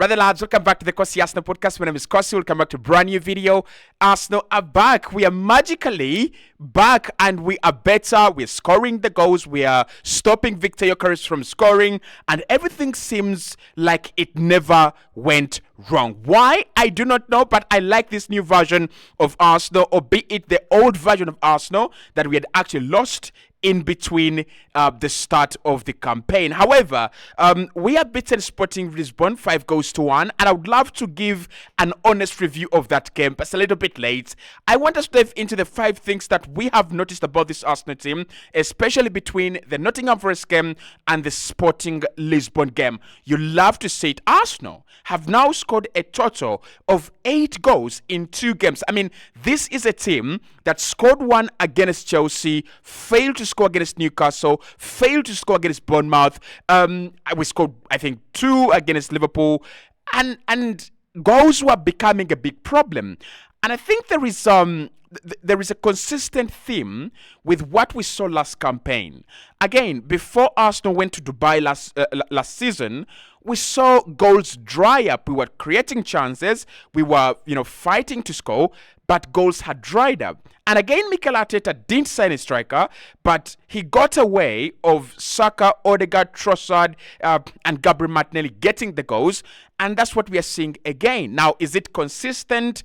Brother lads, welcome back to the Kosi Arsenal podcast. My name is Kosi. Welcome back to a brand new video. Arsenal are back. We are magically back and we are better. We're scoring the goals. We are stopping Victor Gyökeres from scoring and everything seems like it never went wrong. Why? I do not know, but I like this new version of Arsenal, or be it the old version of Arsenal that we had actually lost in between the start of the campaign. However, we have beaten Sporting Lisbon 5-1, and I would love to give an honest review of that game, but it's a little bit late. I want us to dive into the 5 things that we have noticed about this Arsenal team, especially between the Nottingham Forest game and the Sporting Lisbon game. You love to see it. Arsenal have now scored a total of 8 goals in 2 games. I mean, this is a team that scored 1 against Chelsea, failed to score against Newcastle, failed to score against Bournemouth. We scored, I think, 2 against Liverpool, and goals were becoming a big problem. And I think there is a consistent theme with what we saw last campaign. Again, before Arsenal went to Dubai last season, we saw goals dry up. We were creating chances. We were, fighting to score, but goals had dried up. And again, Mikel Arteta didn't sign a striker, but he got away of Saka, Odegaard, Trossard, and Gabriel Martinelli getting the goals. And that's what we are seeing again. Now, is it consistent?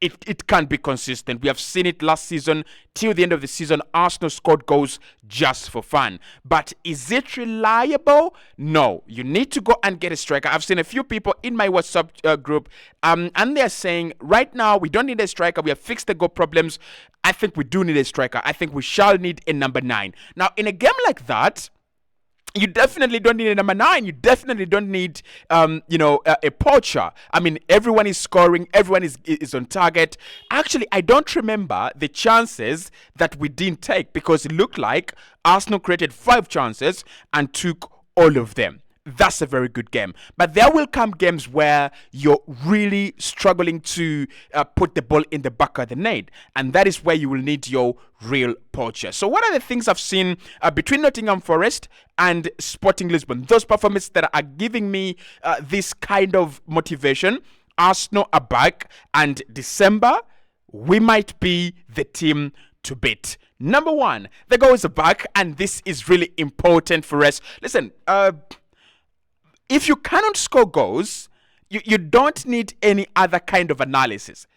It can't be consistent. We have seen it last season. Till the end of the season, Arsenal scored goals just for fun. But is it reliable? No. You need to go and get a striker. I've seen a few people in my WhatsApp group, and they're saying, right now, we don't need a striker. We have fixed the goal problems. I think we do need a striker. I think we shall need a number 9. Now, in a game like that, you definitely don't need a number 9. You definitely don't need, a poacher. I mean, everyone is scoring. Everyone is on target. Actually, I don't remember the chances that we didn't take, because it looked like Arsenal created 5 chances and took all of them. That's a very good game. But there will come games where you're really struggling to put the ball in the back of the net. And that is where you will need your real poacher. So what are the things I've seen between Nottingham Forest and Sporting Lisbon? Those performances that are giving me this kind of motivation. Arsenal are back, and December, we might be the team to beat. Number 1, the goals are back, and this is really important for us. Listen, if you cannot score goals, you don't need any other kind of analysis.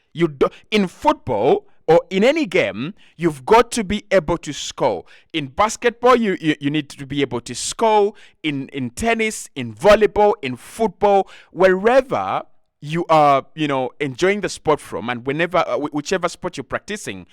In football or in any game, you've got to be able to score. In basketball, you need to be able to score. In tennis, in volleyball, in football, wherever you are, enjoying the sport from, and whichever sport you're practicing,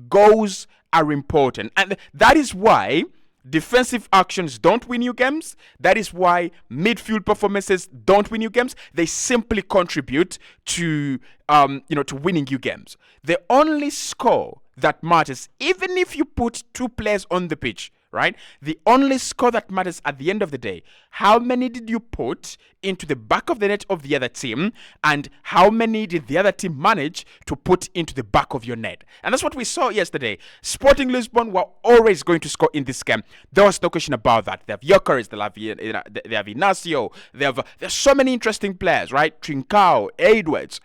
goals are important. And that is why defensive actions don't win you games. That is why midfield performances don't win you games. They simply contribute to winning you games. The only score that matters, even if you put 2 players on the pitch, right? The only score that matters at the end of the day, how many did you put into the back of the net of the other team, and how many did the other team manage to put into the back of your net? And that's what we saw yesterday. Sporting Lisbon were always going to score in this game. There was no question about that. They have Gyökeres, they have Inacio, there's so many interesting players, right? Trincao, Edwards.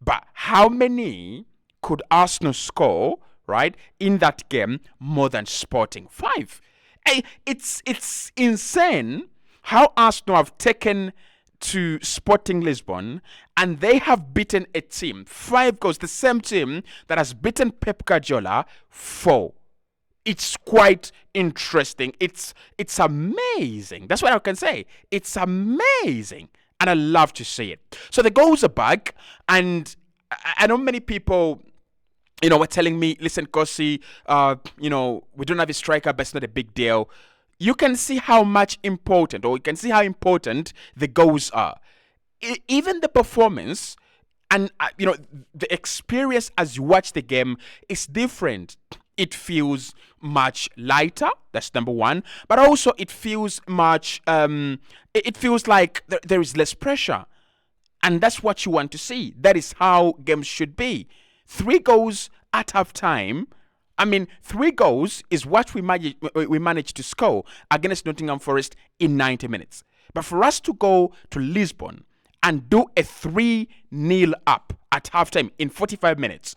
But how many could Arsenal score, right, in that game more than Sporting? 5. It's insane how Arsenal have taken to Sporting Lisbon and they have beaten a team 5 goals, the same team that has beaten Pep Guardiola 4. It's quite interesting. It's amazing. That's what I can say. It's amazing. And I love to see it. So the goals are back, and I know many people were telling me, listen, Kosi, we don't have a striker, but it's not a big deal. You can see how important the goals are. Even the performance and, the experience as you watch the game is different. It feels much lighter. That's number 1. But also it feels much, it feels like there is less pressure. And that's what you want to see. That is how games should be. 3 goals at half time. I mean, 3 goals is what we managed to score against Nottingham Forest in 90 minutes. But for us to go to Lisbon and do a 3-0 up at halftime in 45 minutes,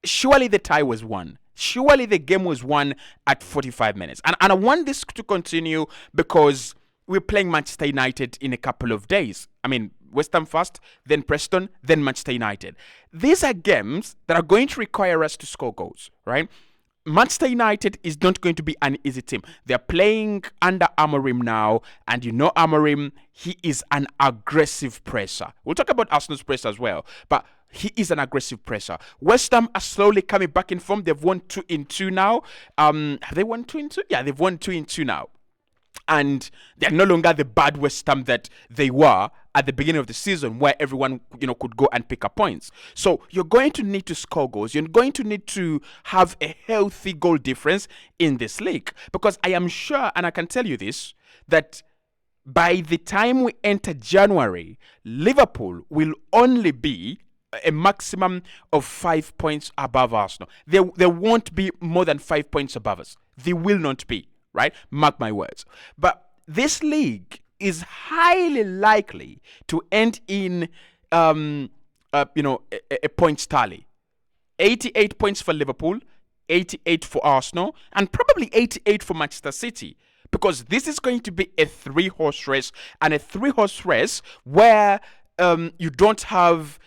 surely the tie was won. Surely the game was won at 45 minutes. And I want this to continue because we're playing Manchester United in a couple of days. I mean, West Ham first, then Preston, then Manchester United. These are games that are going to require us to score goals, right? Manchester United is not going to be an easy team. They're playing under Amorim now, and you know Amorim, he is an aggressive presser. We'll talk about Arsenal's press as well, but he is an aggressive presser. West Ham are slowly coming back in form. They've won 2 in 2 now. Have they won 2 in 2? Yeah, they've won 2 in 2 now. And they're no longer the bad West Ham that they were at the beginning of the season, where everyone, could go and pick up points. So you're going to need to score goals. You're going to need to have a healthy goal difference in this league. Because I am sure, and I can tell you this, that by the time we enter January, Liverpool will only be a maximum of 5 points above Arsenal. There won't be more than 5 points above us. They will not be. Right? Mark my words. But this league is highly likely to end in, a points tally. 88 points for Liverpool, 88 for Arsenal, and probably 88 for Manchester City. Because this is going to be a 3-horse race, and a 3-horse race where you don't have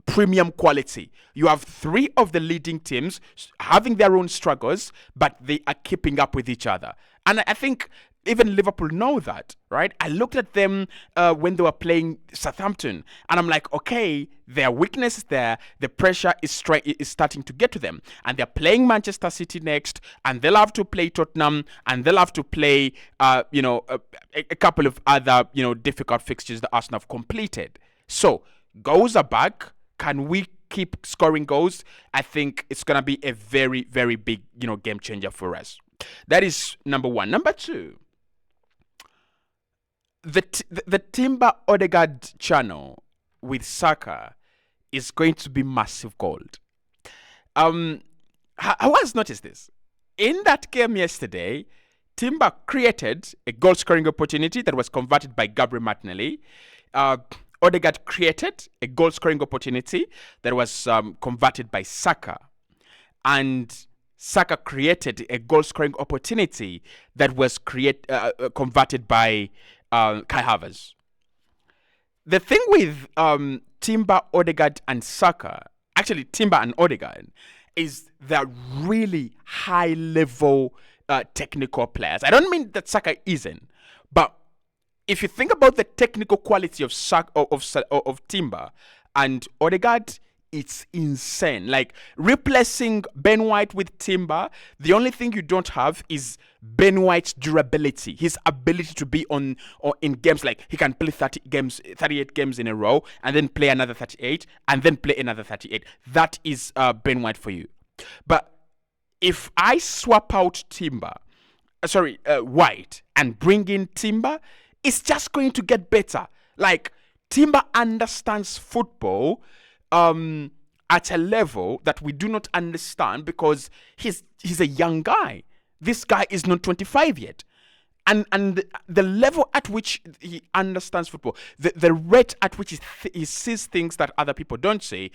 premium quality. You have 3 of the leading teams having their own struggles, but they are keeping up with each other. And I think even Liverpool know that, right? I looked at them when they were playing Southampton, and I'm like, okay, their weakness is there. The pressure is starting to get to them. And they're playing Manchester City next, and they'll have to play Tottenham, and they'll have to play, a couple of other, difficult fixtures that Arsenal have completed. So, goals are back. Can we keep scoring goals? I think it's going to be a very, very big, game changer for us. That is number 1. Number 2, the Timber Odegaard channel with Saka is going to be massive gold. I was noticed this. In that game yesterday, Timber created a goal scoring opportunity that was converted by Gabriel Martinelli. Odegaard created a goal-scoring opportunity that was converted by Saka. And Saka created a goal-scoring opportunity that was converted by Kai Havertz. The thing with Timber, Odegaard, and Saka, actually Timber and Odegaard, is they're really high-level technical players. I don't mean that Saka isn't, but if you think about the technical quality of Timber and Odegaard, it's insane. Like, replacing Ben White with Timber, the only thing you don't have is Ben White's durability, his ability to be in games. Like, he can play 38 games in a row, and then play another 38, and then play another 38. That is Ben White for you. But if I swap out White, and bring in Timber, it's just going to get better. Like, Timber understands football at a level that we do not understand because he's a young guy. This guy is not 25 yet. And the level at which he understands football, the rate at which he sees things that other people don't see,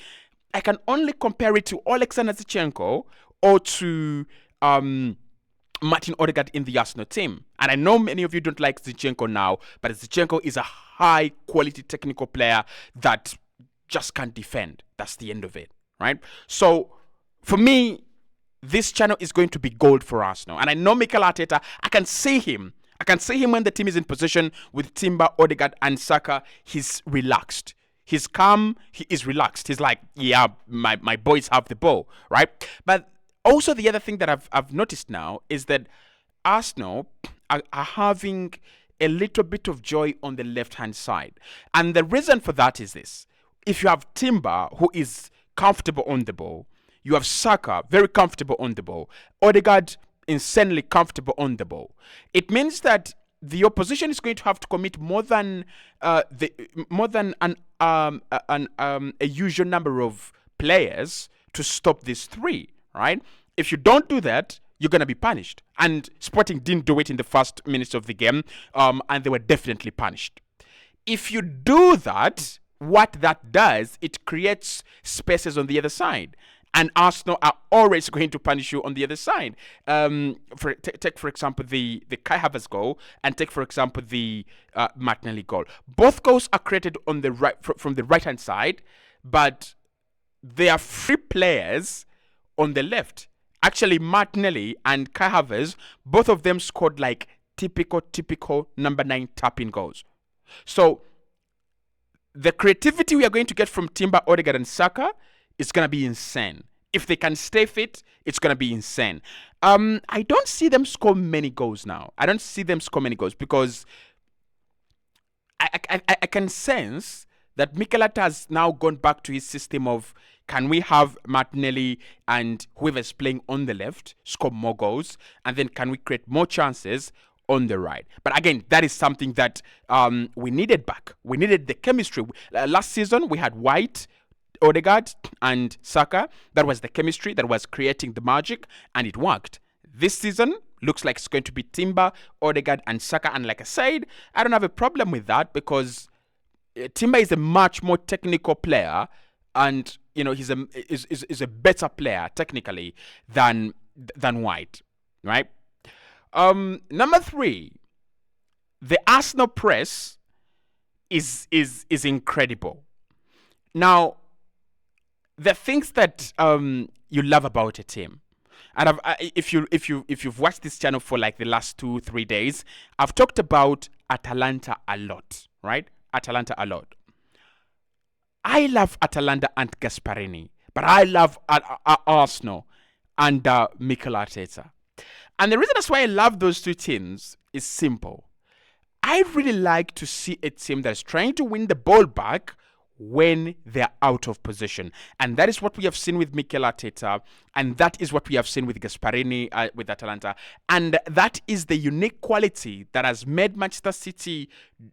I can only compare it to Alexander Zinchenko or to Martin Odegaard in the Arsenal team. And I know many of you don't like Zinchenko now, but Zinchenko is a high-quality technical player that just can't defend. That's the end of it, right? So, for me, this channel is going to be gold for Arsenal. And I know Mikel Arteta, I can see him when the team is in position with Timber, Odegaard, and Saka. He's relaxed. He's calm. He is relaxed. He's like, yeah, my boys have the ball, right? But also, the other thing that I've noticed now is that Arsenal are having a little bit of joy on the left-hand side. And the reason for that is this. If you have Timber, who is comfortable on the ball, you have Saka, very comfortable on the ball, Odegaard, insanely comfortable on the ball, it means that the opposition is going to have to commit more than a usual number of players to stop these 3. Right? If you don't do that, you're going to be punished. And Sporting didn't do it in the first minutes of the game, and they were definitely punished. If you do that, what that does, it creates spaces on the other side. And Arsenal are always going to punish you on the other side. Take for example the Kai Havertz goal, and take for example the Martinelli goal. Both goals are created on the right from the right hand side, but they are free players on the left. Actually, Martinelli and Kai Havertz, both of them scored like typical number 9 tapping goals. So the creativity we are going to get from Timber, Odegaard, and Saka is going to be insane. If they can stay fit, it's going to be insane. I don't see them score many goals now. I don't see them score many goals because I can sense that Mikel Arteta has now gone back to his system of, can we have Martinelli and whoever's playing on the left score more goals, and then can we create more chances on the right? But again, that is something that we needed back. We needed the chemistry. Last season, we had White, Odegaard, and Saka. That was the chemistry that was creating the magic, and it worked. This season looks like it's going to be Timber, Odegaard, and Saka. And like I said, I don't have a problem with that because Timber is a much more technical player, and he's a better player technically than White, right? Number 3, the Arsenal press is incredible. Now, the things that you love about a team, and if you've watched this channel for like the last 2-3 days, I've talked about Atalanta a lot, right? Atalanta a lot. I love Atalanta and Gasperini, but I love Arsenal and Mikel Arteta. And the reason that's why I love those two teams is simple. I really like to see a team that's trying to win the ball back when they're out of position. And that is what we have seen with Mikel Arteta, and that is what we have seen with Gasperini with Atalanta. And that is the unique quality that has made Manchester City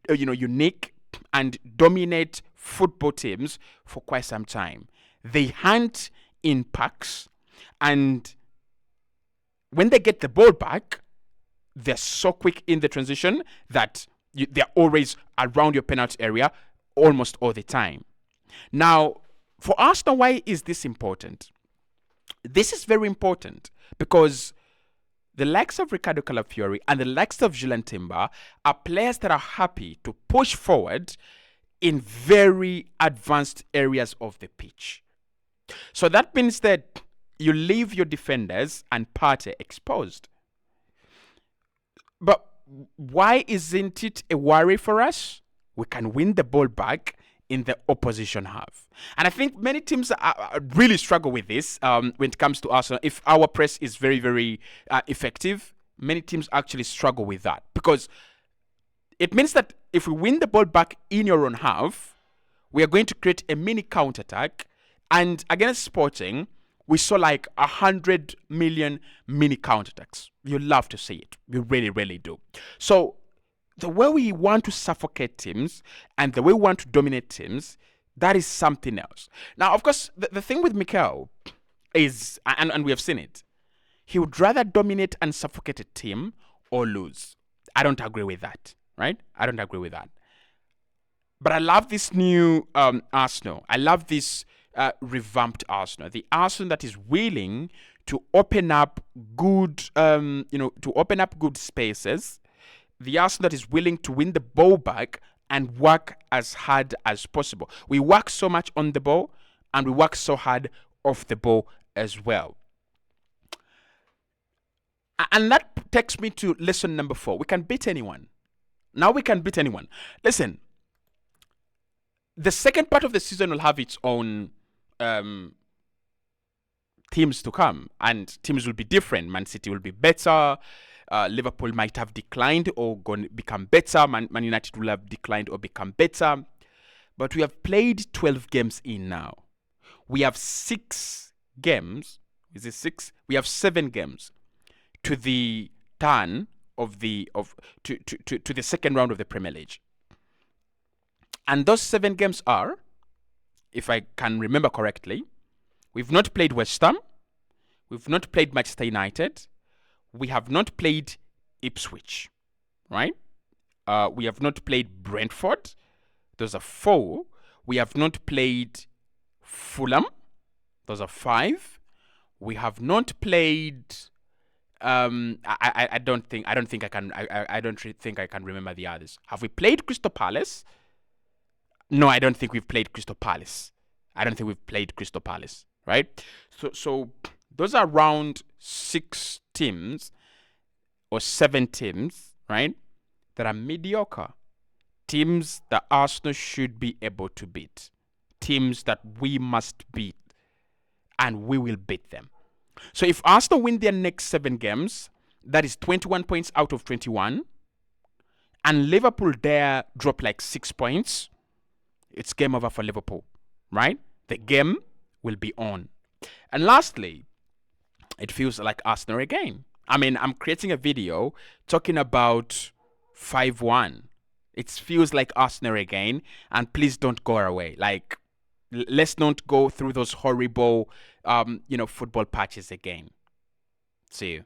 unique and dominate football teams for quite some time. They hunt in packs, and when they get the ball back, they're so quick in the transition that they're always around your penalty area almost all the time. Now, for Arsenal, why is this important? This is very important because the likes of Ricardo Calafiori and the likes of Julian Timber are players that are happy to push forward in very advanced areas of the pitch. So that means that you leave your defenders and Partey exposed. But why isn't it a worry for us? We can win the ball back in the opposition half. And I think many teams really struggle with this when it comes to Arsenal. If our press is very, very effective, many teams actually struggle with that. Because it means that if we win the ball back in your own half, we are going to create a mini counter-attack. And against Sporting, we saw like 100 million mini counterattacks. You love to see it. You really, really do. So the way we want to suffocate teams and the way we want to dominate teams, that is something else. Now, of course, the thing with Mikel is, and we have seen it, he would rather dominate and suffocate a team or lose. I don't agree with that, right? I don't agree with that. But I love this new Arsenal. I love this revamped Arsenal. The Arsenal that is willing to open up good, to open up good spaces. The Arsenal that is willing to win the ball back and work as hard as possible. We work so much on the ball and we work so hard off the ball as well. And that takes me to lesson number 4. We can beat anyone. Now we can beat anyone. Listen, the second part of the season will have its own teams to come, and teams will be different. Man City will be better. Liverpool might have declined or become better. Man United will have declined or become better. But we have played 12 games in now. We have 6 games. Is it 6? We have 7 games to the turn of the to the second round of the Premier League. And those 7 games are, if I can remember correctly, we've not played West Ham, we've not played Manchester United, we have not played Ipswich, right? We have not played Brentford, Those are 4. We have not played Fulham. Those are 5. We have not played. I don't think I can. I don't think I can remember the others. Have we played Crystal Palace? No, I don't think we've played Crystal Palace. Right? So those are around 6 teams or 7 teams, right? That are mediocre. Teams that Arsenal should be able to beat. Teams that we must beat. And we will beat them. So if Arsenal win their next 7 games, that is 21 points out of 21. And Liverpool there drop like 6 points. It's game over for Liverpool, right? The game will be on. And lastly, it feels like Arsenal again. I mean, I'm creating a video talking about 5-1. It feels like Arsenal again. And please don't go away. Like, let's not go through those horrible, football patches again. See you.